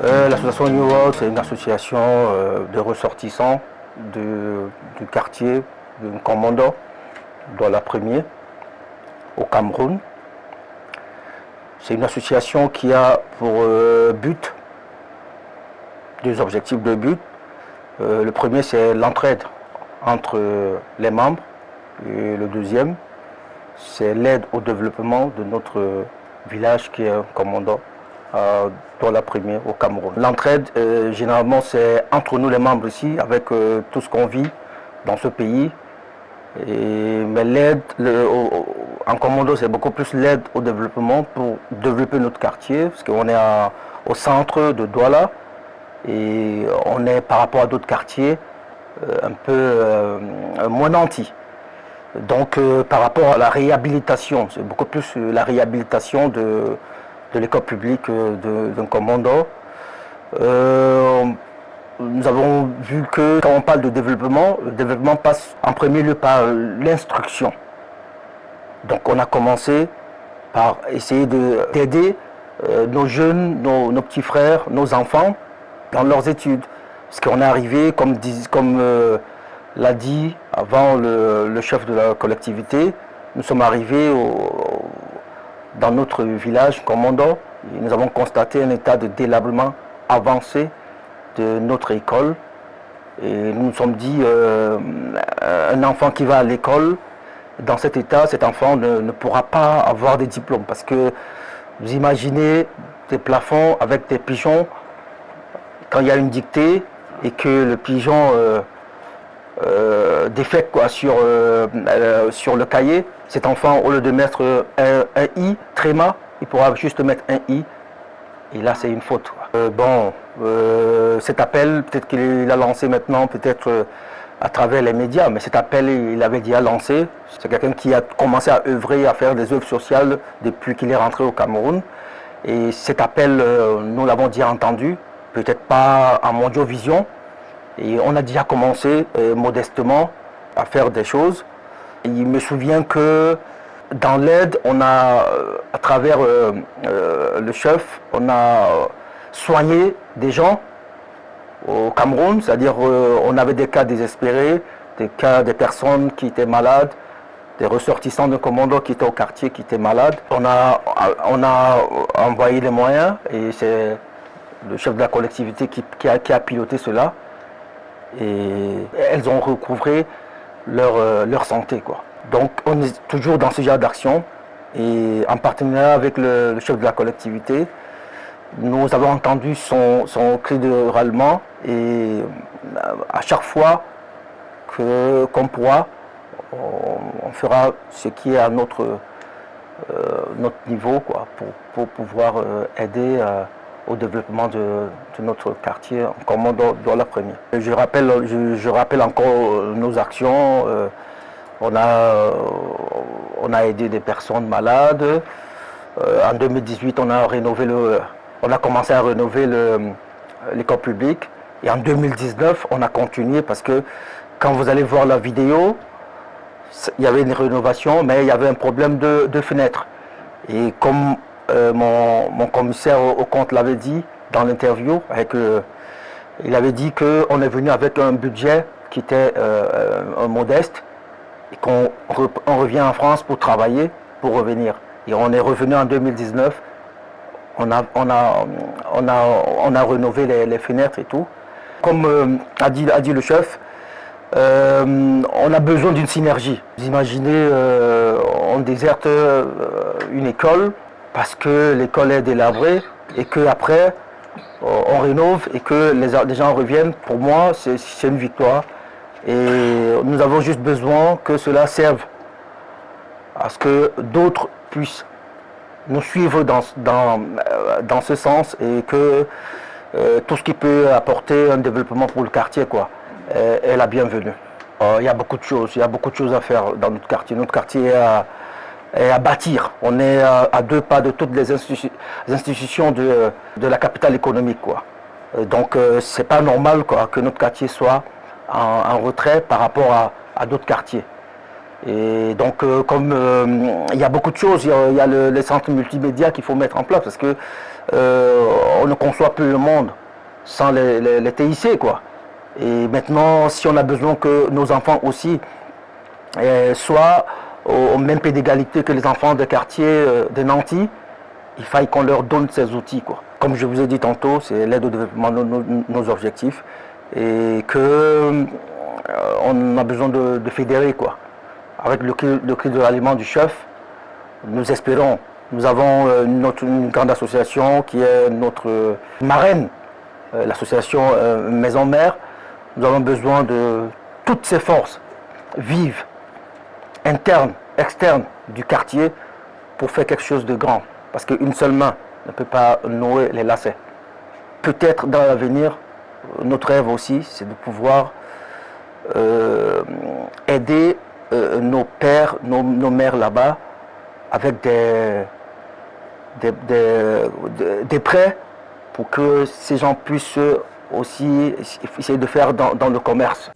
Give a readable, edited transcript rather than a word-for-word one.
L'association New World, c'est une association de ressortissants du quartier de Nkomondo, dans la première, au Cameroun. C'est une association qui a pour but, deux objectifs de but. Le premier, c'est l'entraide entre les membres. Et le deuxième, c'est l'aide au développement de notre village qui est Nkomondo, dans la première au Cameroun. L'entraide, généralement, c'est entre nous les membres ici, avec tout ce qu'on vit dans ce pays. Mais l'aide, en Nkomondo, c'est beaucoup plus l'aide au développement pour développer notre quartier, parce qu'on est au centre de Douala, et on est par rapport à d'autres quartiers un peu moins nantis. Donc par rapport à la réhabilitation, c'est beaucoup plus la réhabilitation de l'école publique de Nkomondo. Nous avons vu que quand on parle de développement, le développement passe en premier lieu par l'instruction. Donc on a commencé par essayer d'aider nos jeunes, nos petits frères, nos enfants dans leurs études. Parce qu'on est arrivé, comme l'a dit avant le chef de la collectivité, nous sommes arrivés dans notre village, Nkomondo, et nous avons constaté un état de délabrement avancé de notre école. Et nous nous sommes dit, un enfant qui va à l'école, dans cet état, cet enfant ne pourra pas avoir des diplômes. Parce que vous imaginez des plafonds avec des pigeons, quand il y a une dictée et que le pigeon défecte sur le cahier, cet enfant, au lieu de mettre un I, tréma, il pourra juste mettre un I. Et là, c'est une faute. Cet appel, peut-être qu'il a lancé maintenant, peut-être à travers les médias, mais cet appel, il avait déjà lancé. C'est quelqu'un qui a commencé à œuvrer, à faire des œuvres sociales depuis qu'il est rentré au Cameroun. Et cet appel, nous l'avons déjà entendu, peut-être pas en Mondiovision. Et on a déjà commencé modestement à faire des choses. Et il me souvient que dans l'aide, on a, à travers le chef, on a soigné des gens au Cameroun, c'est-à-dire on avait des cas désespérés, des cas des personnes qui étaient malades, des ressortissants de Nkomondo qui étaient au quartier, qui étaient malades. On a envoyé les moyens et c'est le chef de la collectivité qui a piloté cela. Et elles ont recouvré leur santé, quoi. Donc on est toujours dans ce genre d'action et en partenariat avec le chef de la collectivité, nous avons entendu son cri de rallement et à chaque fois qu'on pourra, on fera ce qui est à notre niveau, quoi, pour pouvoir aider au développement de notre quartier, Nkomondo dans la première. Je rappelle encore nos actions. On a aidé des personnes malades. En 2018, on a commencé à rénover l'école publique. Et en 2019, on a continué parce que quand vous allez voir la vidéo, il y avait une rénovation, mais il y avait un problème de fenêtre. Et comme mon commissaire au compte l'avait dit dans l'interview, il avait dit qu'on est venu avec un budget qui était modeste et qu'on revient en France pour travailler, pour revenir. Et on est revenu en 2019, on a rénové les fenêtres et tout. Comme a dit le chef, on a besoin d'une synergie. Vous imaginez, on déserte une école parce que l'école est délabrée et qu'après on rénove et que les gens reviennent. Pour moi, c'est une victoire. Et nous avons juste besoin que cela serve à ce que d'autres puissent nous suivre dans ce sens et que tout ce qui peut apporter un développement pour le quartier, quoi, est la bienvenue. Il y a beaucoup de choses à faire dans notre quartier. Notre quartier est à bâtir. On est à 2 pas de toutes les institutions de la capitale économique, quoi. Donc c'est pas normal, quoi, que notre quartier soit en retrait par rapport à d'autres quartiers. Et donc, il y a beaucoup de choses, il y a les centres multimédia qu'il faut mettre en place parce que on ne conçoit plus le monde sans les TIC, quoi. Et maintenant, si on a besoin que nos enfants aussi soient au même pied d'égalité que les enfants des quartiers des nantis, il faille qu'on leur donne ces outils, quoi. Comme je vous ai dit tantôt, c'est l'aide au développement de nos objectifs et que on a besoin de fédérer, quoi. Avec le cri de l'aliment du chef, nous espérons. Nous avons une grande association qui est notre marraine, l'association Maison Mère. Nous avons besoin de toutes ces forces vives, internes, externes du quartier pour faire quelque chose de grand. Parce qu'une seule main ne peut pas nouer les lacets. Peut-être dans l'avenir, notre rêve aussi, c'est de pouvoir aider nos pères, nos mères là-bas avec des prêts pour que ces gens puissent aussi essayer de faire dans le commerce.